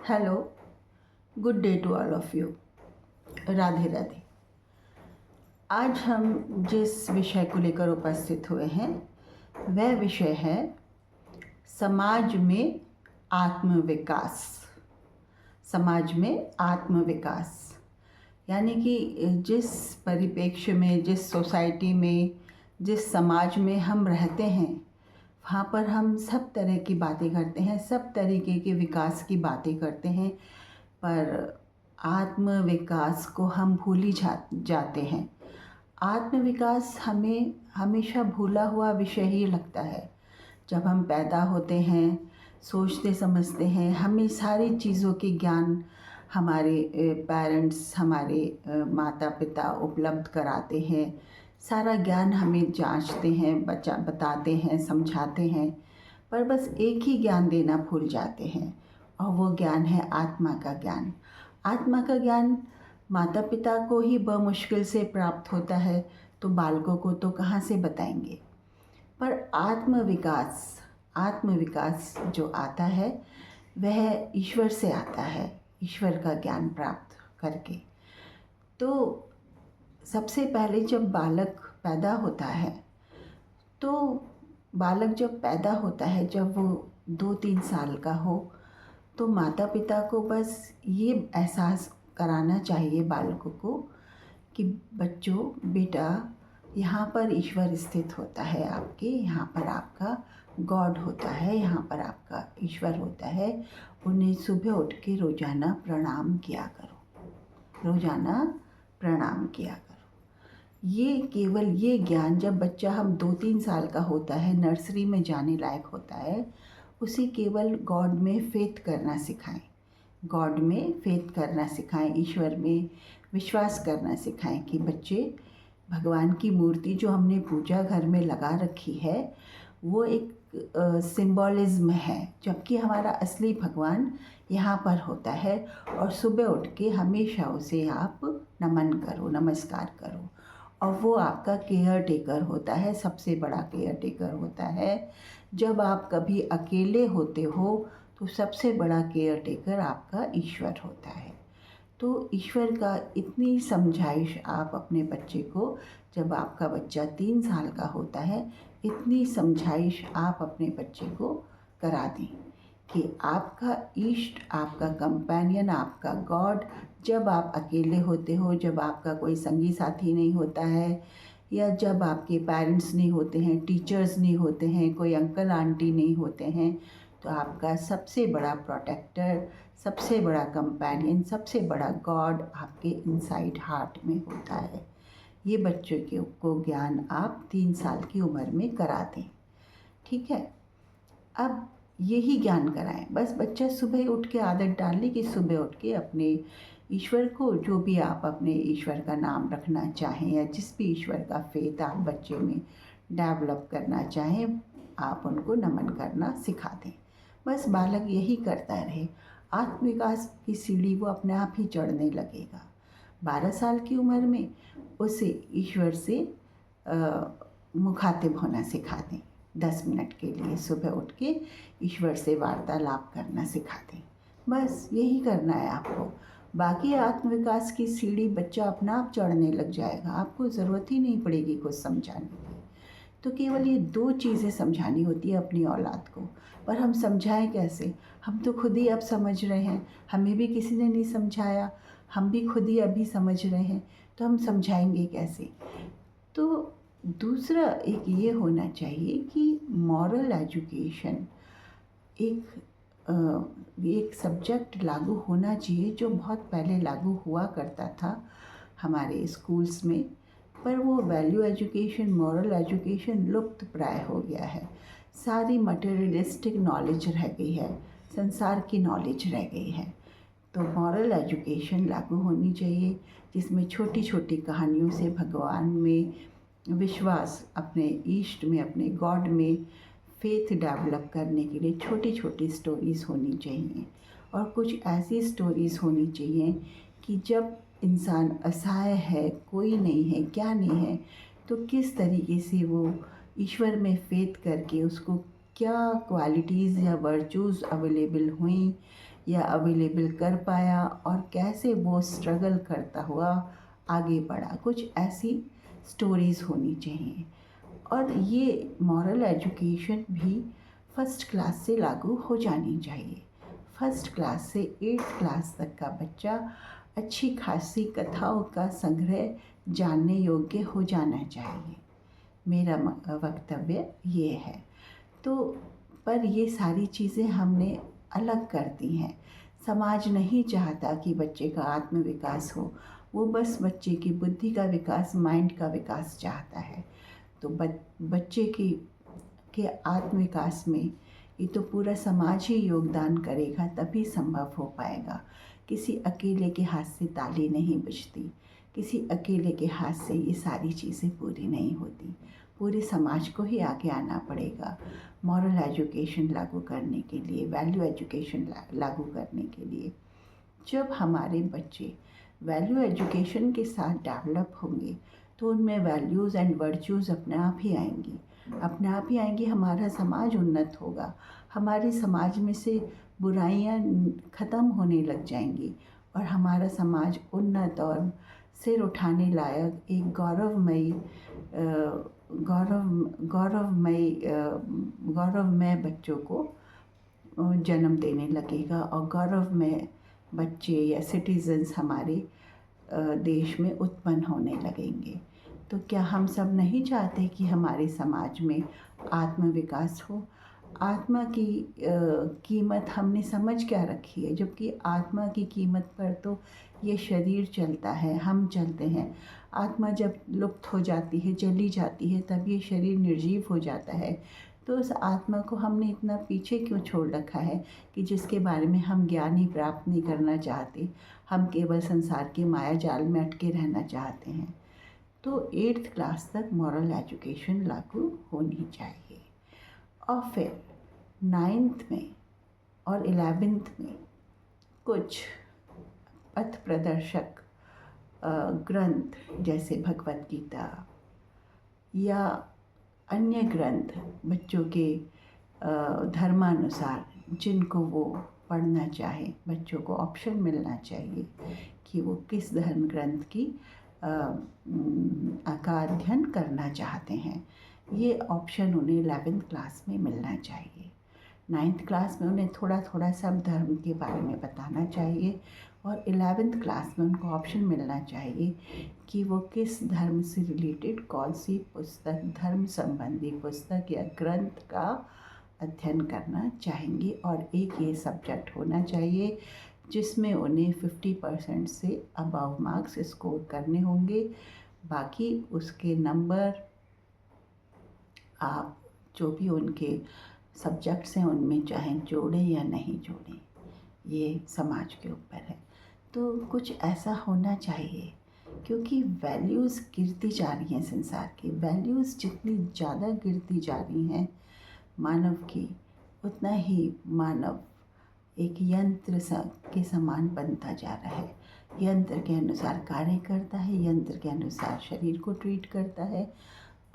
Hello, good day to all of you. Radhe Radhe. आज हम जिस विषय को लेकर उपस्थित हुए हैं वह विषय है समाज में आत्मविकास। समाज में आत्मविकास यानी कि जिस परिप्रेक्ष्य में, जिस सोसाइटी में, जिस समाज में हम रहते हैं वहाँ पर हम सब तरह की बातें करते हैं, सब तरीके के विकास की बातें करते हैं, पर आत्मविकास को हम भूल ही जाते हैं। आत्मविकास हमें हमेशा भूला हुआ विषय ही लगता है। जब हम पैदा होते हैं, सोचते समझते हैं, हमें सारी चीज़ों की ज्ञान हमारे पेरेंट्स, हमारे माता पिता उपलब्ध कराते हैं। सारा ज्ञान हमें जांचते हैं, बताते हैं, समझाते हैं, पर बस एक ही ज्ञान देना भूल जाते हैं और वो ज्ञान है आत्मा का ज्ञान। आत्मा का ज्ञान माता पिता को ही बमुश्किल से प्राप्त होता है, तो बालकों को तो कहाँ से बताएंगे। पर आत्मविकास जो आता है वह ईश्वर से आता है, ईश्वर का ज्ञान प्राप्त करके। तो सबसे पहले जब बालक पैदा होता है, तो बालक जब पैदा होता है, जब वो 2-3 साल का हो, तो माता पिता को बस ये एहसास कराना चाहिए बालकों को कि बच्चों, बेटा, यहाँ पर ईश्वर स्थित होता है आपके, यहाँ पर आपका गॉड होता है, यहाँ पर आपका ईश्वर होता है। उन्हें सुबह उठ के रोज़ाना प्रणाम किया करो, रोज़ाना प्रणाम किया करो। ये केवल ये ज्ञान जब बच्चा हम 2-3 साल का होता है, नर्सरी में जाने लायक होता है, उसे केवल गॉड में फेथ करना सिखाएं, गॉड में फेथ करना सिखाएं, ईश्वर में विश्वास करना सिखाएं कि बच्चे, भगवान की मूर्ति जो हमने पूजा घर में लगा रखी है वो एक सिंबॉलिज्म है, जबकि हमारा असली भगवान यहाँ पर होता है। और सुबह उठ के हमेशा उसे आप नमन करो, नमस्कार करो, और वो आपका केयर टेकर होता है, सबसे बड़ा केयर टेकर होता है। जब आप कभी अकेले होते हो तो सबसे बड़ा केयर टेकर आपका ईश्वर होता है। तो ईश्वर का इतनी समझाइश आप अपने बच्चे को, जब आपका बच्चा 3 साल का होता है, इतनी समझाइश आप अपने बच्चे को करा दें कि आपका इष्ट, आपका कंपेनियन, आपका गॉड, जब आप अकेले होते हो, जब आपका कोई संगी साथी नहीं होता है, या जब आपके पेरेंट्स नहीं होते हैं, टीचर्स नहीं होते हैं, कोई अंकल आंटी नहीं होते हैं, तो आपका सबसे बड़ा प्रोटेक्टर, सबसे बड़ा कंपेनियन, सबसे बड़ा गॉड आपके इनसाइड हार्ट में होता है। ये बच्चों को ज्ञान आप 3 साल की उम्र में करा दें, ठीक है। अब यही ज्ञान कराएं, बस बच्चा सुबह ही उठ के आदत डाल ले कि सुबह उठ के अपने ईश्वर को, जो भी आप अपने ईश्वर का नाम रखना चाहें या जिस भी ईश्वर का फेथ आप बच्चे में डेवलप करना चाहें, आप उनको नमन करना सिखा दें। बस बालक यही करता रहे, आत्मविकास की सीढ़ी वो अपने आप ही चढ़ने लगेगा। 12 साल की उम्र में उसे ईश्वर से मुखातिब होना सिखा दें। 10 मिनट के लिए सुबह उठ के ईश्वर से वार्तालाप करना सिखा दें। बस यही करना है आपको। बाकी आत्मविकास की सीढ़ी बच्चा अपना आप चढ़ने लग जाएगा, आपको ज़रूरत ही नहीं पड़ेगी कुछ समझाने की। तो केवल ये 2 चीज़ें समझानी होती है अपनी औलाद को, पर हम समझाएं कैसे? हम तो खुद ही अब समझ रहे हैं, हमें भी किसी ने नहीं समझाया, हम भी खुद ही अभी समझ रहे हैं, तो हम समझाएंगे कैसे? तो दूसरा एक ये होना चाहिए कि मॉरल एजुकेशन एक सब्जेक्ट लागू होना चाहिए, जो बहुत पहले लागू हुआ करता था हमारे स्कूल्स में, पर वो वैल्यू एजुकेशन, मॉरल एजुकेशन लुप्त प्राय हो गया है। सारी मटेरियलिस्टिक नॉलेज रह गई है, संसार की नॉलेज रह गई है। तो मॉरल एजुकेशन लागू होनी चाहिए, जिसमें छोटी छोटी कहानियों से भगवान में विश्वास, अपने ईष्ट में, अपने गॉड में फेथ डेवलप करने के लिए छोटी छोटी स्टोरीज़ होनी चाहिए। और कुछ ऐसी स्टोरीज़ होनी चाहिए कि जब इंसान असहाय है, कोई नहीं है, क्या नहीं है, तो किस तरीके से वो ईश्वर में फेथ करके उसको क्या क्वालिटीज़ या वर्चूज़ अवेलेबल हुई या अवेलेबल कर पाया और कैसे वो स्ट्रगल करता हुआ आगे बढ़ा, कुछ ऐसी स्टोरीज़ होनी चाहिए। और ये मॉरल एजुकेशन भी फर्स्ट क्लास से लागू हो जानी चाहिए। फर्स्ट क्लास से 8th क्लास तक का बच्चा अच्छी खासी कथाओं का संग्रह जानने योग्य हो जाना चाहिए। मेरा वक्तव्य ये है। तो पर ये सारी चीज़ें हमने अलग कर दी हैं। समाज नहीं चाहता कि बच्चे का आत्मविकास हो, वो बस बच्चे की बुद्धि का विकास, माइंड का विकास चाहता है। तो बच्चे की के आत्मविकास में ये तो पूरा समाज ही योगदान करेगा, तभी संभव हो पाएगा। किसी अकेले के हाथ से ताली नहीं बजती, किसी अकेले के हाथ से ये सारी चीज़ें पूरी नहीं होती। पूरे समाज को ही आगे आना पड़ेगा मॉरल एजुकेशन लागू करने के लिए, वैल्यू एजुकेशन लागू करने के लिए। जब हमारे बच्चे वैल्यू एजुकेशन के साथ डेवलप होंगे तो उनमें वैल्यूज़ एंड वर्चूज़ अपने आप ही आएंगी, अपने आप ही आएंगी। हमारा समाज उन्नत होगा, हमारे समाज में से बुराइयां ख़त्म होने लग जाएंगी और हमारा समाज उन्नत और सिर उठाने लायक एक गौरवमय बच्चों को जन्म देने लगेगा और गौरवमय बच्चे या सिटीजन्स हमारे देश में उत्पन्न होने लगेंगे। तो क्या हम सब नहीं चाहते कि हमारे समाज में आत्मविकास हो? आत्मा की कीमत हमने समझ क्या रखी है, जबकि आत्मा की कीमत पर तो ये शरीर चलता है, हम चलते हैं। आत्मा जब लुप्त हो जाती है, चली जाती है, तब ये शरीर निर्जीव हो जाता है। तो उस आत्मा को हमने इतना पीछे क्यों छोड़ रखा है कि जिसके बारे में हम ज्ञान ही प्राप्त नहीं करना चाहते, हम केवल संसार के माया जाल में अटके रहना चाहते हैं। तो 8th क्लास तक मॉरल एजुकेशन लागू होनी चाहिए और फिर 9th में और 11th में कुछ पथ प्रदर्शक ग्रंथ जैसे भगवत गीता या अन्य ग्रंथ बच्चों के धर्मानुसार जिनको वो पढ़ना चाहे, बच्चों को ऑप्शन मिलना चाहिए कि वो किस धर्म ग्रंथ की का अध्ययन करना चाहते हैं। ये ऑप्शन उन्हें 11th क्लास में मिलना चाहिए। 9th क्लास में उन्हें थोड़ा थोड़ा सब धर्म के बारे में बताना चाहिए और 11th क्लास में उनको ऑप्शन मिलना चाहिए कि वो किस धर्म से रिलेटेड कौन सी पुस्तक, धर्म संबंधी पुस्तक या ग्रंथ का अध्ययन करना चाहेंगे। और एक ये सब्जेक्ट होना चाहिए जिसमें उन्हें 50% से अबव मार्क्स स्कोर करने होंगे। बाकी उसके नंबर आप जो भी उनके सब्जेक्ट्स हैं उनमें चाहे जोड़ें या नहीं जोड़ें, ये समाज के ऊपर है। तो कुछ ऐसा होना चाहिए क्योंकि वैल्यूज़ गिरती जा रही हैं। संसार की वैल्यूज़ जितनी ज़्यादा गिरती जा रही हैं मानव की, उतना ही मानव एक यंत्र के समान बनता जा रहा है। यंत्र के अनुसार कार्य करता है, यंत्र के अनुसार शरीर को ट्रीट करता है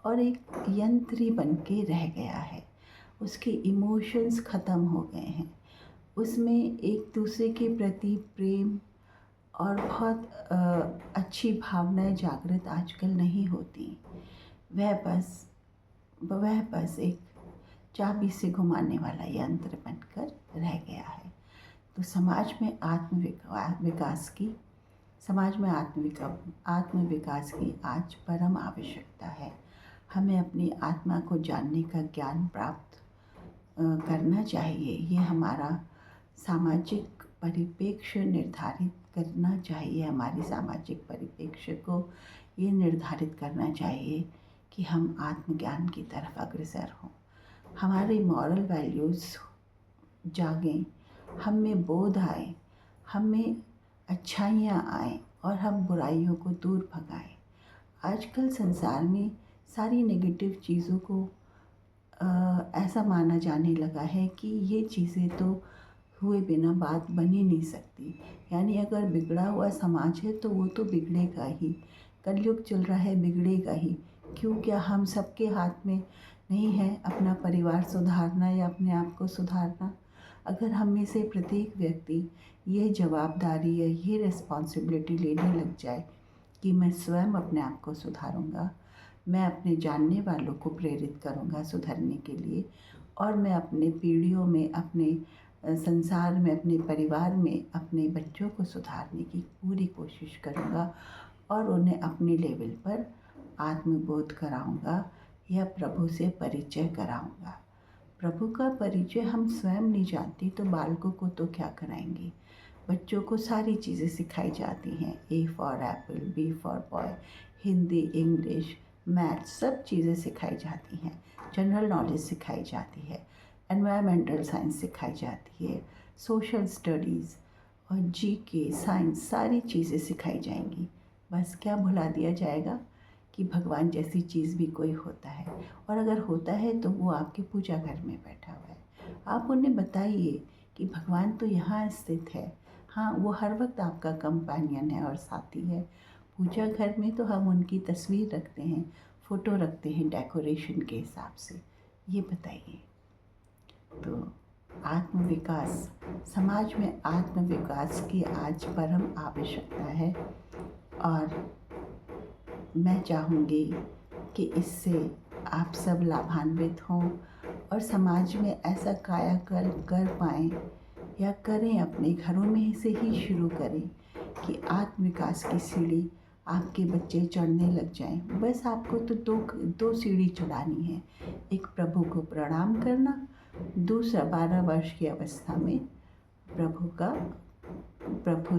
और एक यंत्र ही बन के रह गया है। उसके इमोशंस ख़त्म हो गए हैं, उसमें एक दूसरे के प्रति प्रेम और बहुत अच्छी भावनाएं जागृत आजकल नहीं होती। वह बस एक चाबी से घुमाने वाला यंत्र बनकर रह गया है। तो समाज में आत्मविकास की आज परम आवश्यकता है। हमें अपनी आत्मा को जानने का ज्ञान प्राप्त करना चाहिए। ये हमारा सामाजिक परिप्रेक्ष्य निर्धारित करना चाहिए। हमारे सामाजिक परिप्रेक्ष्य को ये निर्धारित करना चाहिए कि हम आत्मज्ञान की तरफ अग्रसर हों, हमारे मॉरल वैल्यूज़ जागें, हम में बोध आए, हम में अच्छाइयाँ आएँ और हम बुराइयों को दूर भगाएं। आजकल संसार में सारी नेगेटिव चीज़ों को ऐसा माना जाने लगा है कि ये चीज़ें तो हुए बिना बात बन ही नहीं सकती। यानी अगर बिगड़ा हुआ समाज है तो वो तो बिगड़ेगा ही, कलयुग चल रहा है, बिगड़ेगा ही। क्यों, क्या हम सबके हाथ में नहीं है अपना परिवार सुधारना या अपने आप को सुधारना। अगर हम में से प्रत्येक व्यक्ति ये जवाबदारी या ये रिस्पॉन्सिबिलिटी लेने लग जाए कि मैं स्वयं अपने आप को सुधारूँगा, मैं अपने जानने वालों को प्रेरित करूँगा सुधरने के लिए, और मैं अपने पीढ़ियों में, अपने संसार में, अपने परिवार में अपने बच्चों को सुधारने की पूरी कोशिश करूँगा और उन्हें अपने लेवल पर आत्मबोध कराऊँगा या प्रभु से परिचय कराऊँगा। प्रभु का परिचय हम स्वयं नहीं जानते तो बालकों को तो क्या कराएंगे। बच्चों को सारी चीज़ें सिखाई जाती हैं, A for apple, B for boy, Hindi, English, math, सब चीज़ें सिखाई जाती हैं। जनरल नॉलेज सिखाई जाती है, एनवायरमेंटल साइंस सिखाई जाती है, सोशल स्टडीज़ और जीके, साइंस, सारी चीज़ें सिखाई जाएंगी। बस क्या भुला दिया जाएगा कि भगवान जैसी चीज़ भी कोई होता है, और अगर होता है तो वो आपके पूजा घर में बैठा हुआ है। आप उन्हें बताइए कि भगवान तो यहाँ स्थित है। हाँ, वो हर वक्त आपका कंपेनियन है और साथी है। पूजा घर में तो हम उनकी तस्वीर रखते हैं, फ़ोटो रखते हैं डेकोरेशन के हिसाब से। ये बताइए। तो आत्मविकास, समाज में आत्मविकास की आज परम आवश्यकता है, और मैं चाहूँगी कि इससे आप सब लाभान्वित हों और समाज में ऐसा कायाकल्प कर पाएँ या करें, अपने घरों में से ही शुरू करें कि आत्मविकास की सीढ़ी आपके बच्चे चढ़ने लग जाएं। बस आपको तो दो सीढ़ी चढ़ानी है। एक प्रभु को प्रणाम करना, दूसरा 12 वर्ष की अवस्था में प्रभु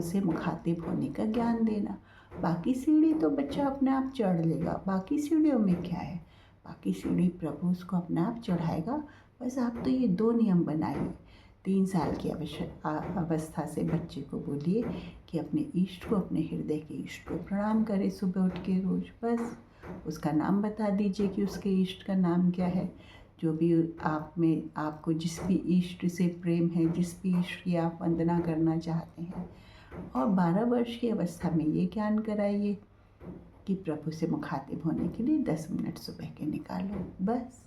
से मुखातिब होने का ज्ञान देना। बाकी सीढ़ी तो बच्चा अपने आप चढ़ लेगा। बाकी सीढ़ियों में क्या है, बाकी सीढ़ी प्रभु उसको अपने आप चढ़ाएगा। बस आप तो ये 2 नियम बनाइए। 3 साल की अवस्था से बच्चे को बोलिए कि अपने इष्ट को, अपने हृदय के इष्ट को प्रणाम करे सुबह उठ के रोज़। बस उसका नाम बता दीजिए कि उसके इष्ट का नाम क्या है। जो भी आप में, आपको जिस भी इष्ट से प्रेम है, जिस भी इष्ट की आप वंदना करना चाहते हैं, और 12 वर्ष की अवस्था में ये ज्ञान कराइए कि प्रभु से मुखातिब होने के लिए 10 मिनट सुबह के निकालो। बस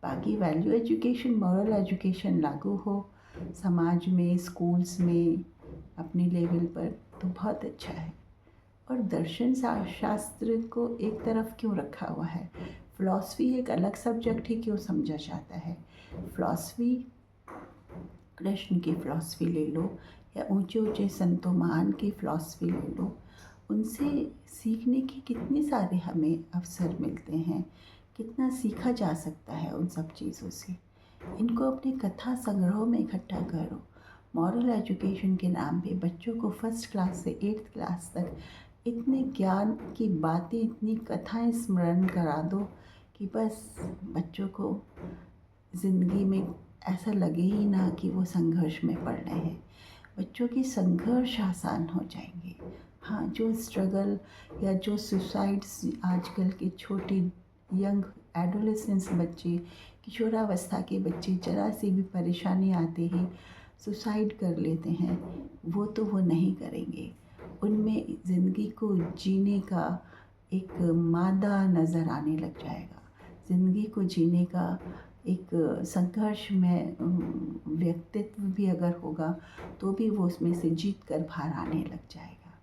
बाकी वैल्यू एजुकेशन, मॉरल एजुकेशन लागू हो समाज में, स्कूल्स में, अपने लेवल पर, तो बहुत अच्छा है। और दर्शन शास्त्र को एक तरफ क्यों रखा हुआ है? फ़िलॉसफी एक अलग सब्जेक्ट ही क्यों समझा जाता है? फ़िलॉसफी, कृष्ण की फ़िलॉसफी ले लो या ऊंचे ऊंचे संतों महान की फ़िलॉसफी ले लो, उनसे सीखने के कितने सारे हमें अवसर मिलते हैं, कितना सीखा जा सकता है उन सब चीज़ों से। इनको अपने कथा संग्रहों में इकट्ठा करो। मॉरल एजुकेशन के नाम पे बच्चों को 1st क्लास से 8th क्लास तक इतने ज्ञान की बातें, इतनी कथाएं स्मरण करा दो कि बस बच्चों को ज़िंदगी में ऐसा लगे ही ना कि वो संघर्ष में पड़ रहे हैं। बच्चों की संघर्ष आसान हो जाएंगे। हाँ, जो स्ट्रगल या जो सुसाइड्स आजकल के छोटे यंग एडोलेसेंस बच्चे, किशोरावस्था के बच्चे जरा सी भी परेशानी आते ही सुसाइड कर लेते हैं, वो नहीं करेंगे। उनमें ज़िंदगी को जीने का एक मादा नज़र आने लग जाएगा। ज़िंदगी को जीने का एक संघर्ष में व्यक्तित्व भी अगर होगा तो भी वो उसमें से जीत कर बाहर आने लग जाएगा।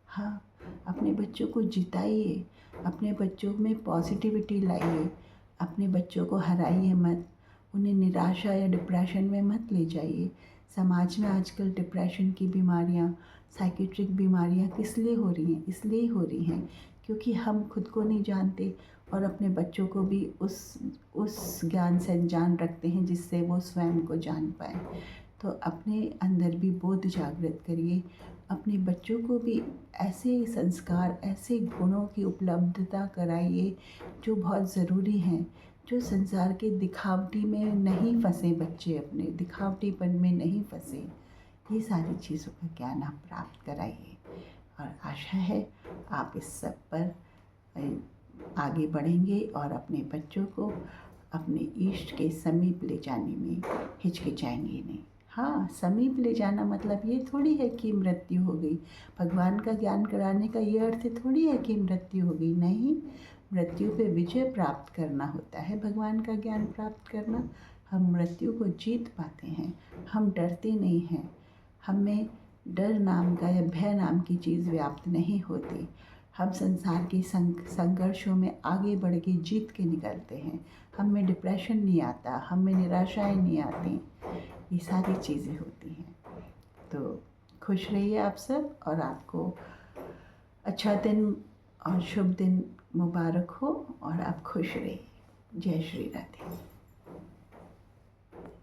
हाँ, अपने बच्चों को जिताइए, अपने बच्चों में पॉजिटिविटी लाइए, अपने बच्चों को हराइए मत, उन्हें निराशा या डिप्रेशन में मत ले जाइए। समाज में आजकल डिप्रेशन की बीमारियाँ, साइकेट्रिक बीमारियाँ किस लिए हो रही हैं? इसलिए हो रही हैं क्योंकि हम खुद को नहीं जानते और अपने बच्चों को भी उस ज्ञान से अनजान रखते हैं जिससे वो स्वयं को जान पाए। तो अपने अंदर भी बोध जागृत करिए, अपने बच्चों को भी ऐसे संस्कार, ऐसे गुणों की उपलब्धता कराइए जो बहुत ज़रूरी हैं, जो संसार के दिखावटी में नहीं फंसे, बच्चे अपने दिखावटीपन में नहीं फंसे। ये सारी चीज़ों का ज्ञान आप प्राप्त कराइए, और आशा है आप इस सब पर आगे बढ़ेंगे और अपने बच्चों को अपने इष्ट के समीप ले जाने में हिचकिचाएंगे नहीं। हाँ, समीप ले जाना मतलब ये थोड़ी है कि मृत्यु हो गई। भगवान का ज्ञान कराने का ये अर्थ थोड़ी है कि मृत्यु हो गई। नहीं, मृत्यु पे विजय प्राप्त करना होता है, भगवान का ज्ञान प्राप्त करना। हम मृत्यु को जीत पाते हैं, हम डरते नहीं हैं, हमें डर नाम का या भय नाम की चीज़ व्याप्त नहीं होती। हम संसार की संघर्षों में आगे बढ़ के जीत के निकलते हैं। हम में डिप्रेशन नहीं आता, हम में निराशाएं नहीं आती, ये सारी चीज़ें होती हैं। तो खुश रहिए आप सब, और आपको अच्छा दिन और शुभ दिन मुबारक हो, और आप खुश रहिए। जय श्री राधे।